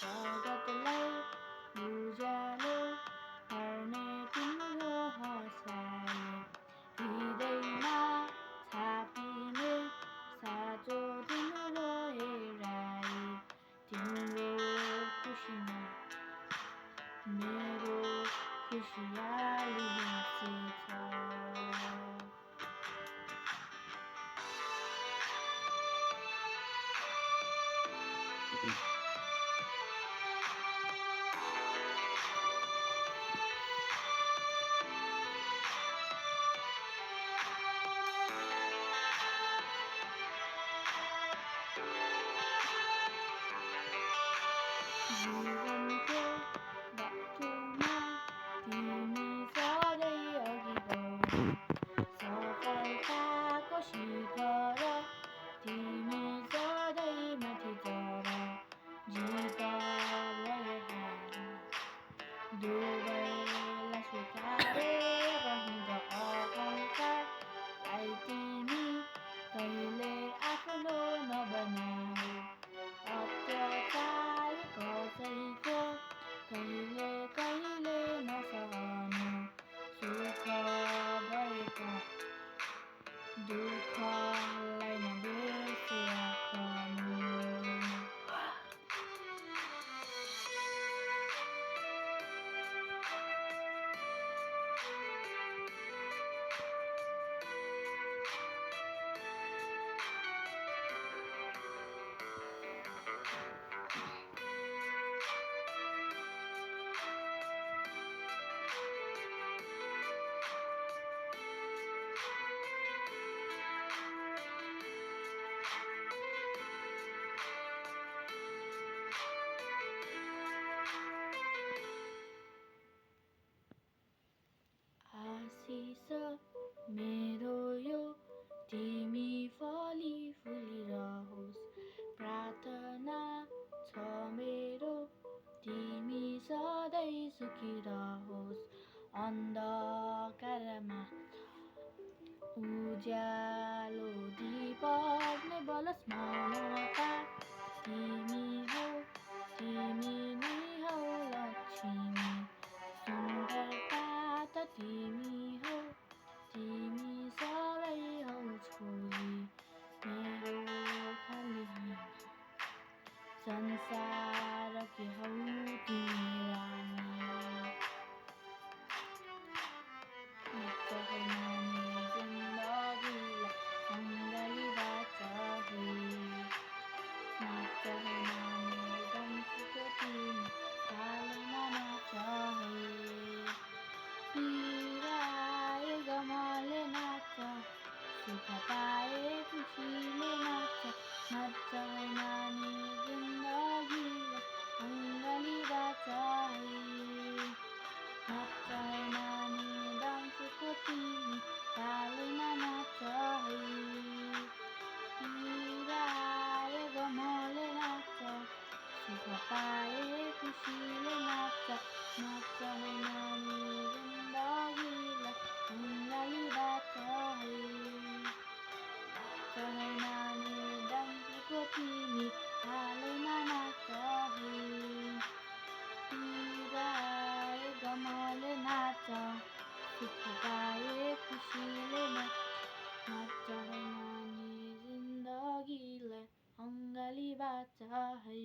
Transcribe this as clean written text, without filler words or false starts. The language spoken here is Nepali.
जगतलाई उज्यालो गर्ने तिम्रो हँसाइ हृदयमा छापिने साँचो तिम्रो हेराइ तिम्रो खुसीमा मेरो खुसियाली बसेछ। जीवनको बाटोमा तिमी सधैँ अघि बढ सफलताको शिखर तिमी सधैँ माथि चढ जित भए हार दुवैलाई स्वीकारेर हिँड अहङ्कारलाई तिमी कहिले आफ्नो नबनाऊ अत्याचार कसैको कहिले कहिले नसहनु सुख भएका दुःखलाई नबिर्सी राख्नु। आशिष मेरो यो तिमी फली फुलिरहोस् प्रार्थना छ मेरो तिमी सधैँ सुखी रहोस् अन्धकारमा उज्यालो दीपक नै बलोस् ममता तिमी हौ तिमी नै हौ लक्ष्मी सुन्दरता त तिमी हौ तिमी सबै हौ छोरी मेरो खाली होइन संसारकी हौ तिमी रानी नच्च है नानी जिन्दगीलाई अङ्गालीबाट है नच्च है नानी डम्फुको तिमी तालमा नाच है पिराए गमले नाच सुख पाए खुसीले नाच नच्च है नानी जिन्दगीलाई अङ्गालीबाट है नच्च है नानी डम्फुको तिमी तालमा नाच है पिराए गमले नाच सुख पाए खुसीले नाच नच्च है नानी जिन्दगीलाई अङ्गालीबाट है नच्च है नानी डम्फुको तिमी तालमा नाच है पिराए गमले नाच सुख पाए खुसीले नच्च है नानी जिन्दगीलाई अङ्गालीबाट है।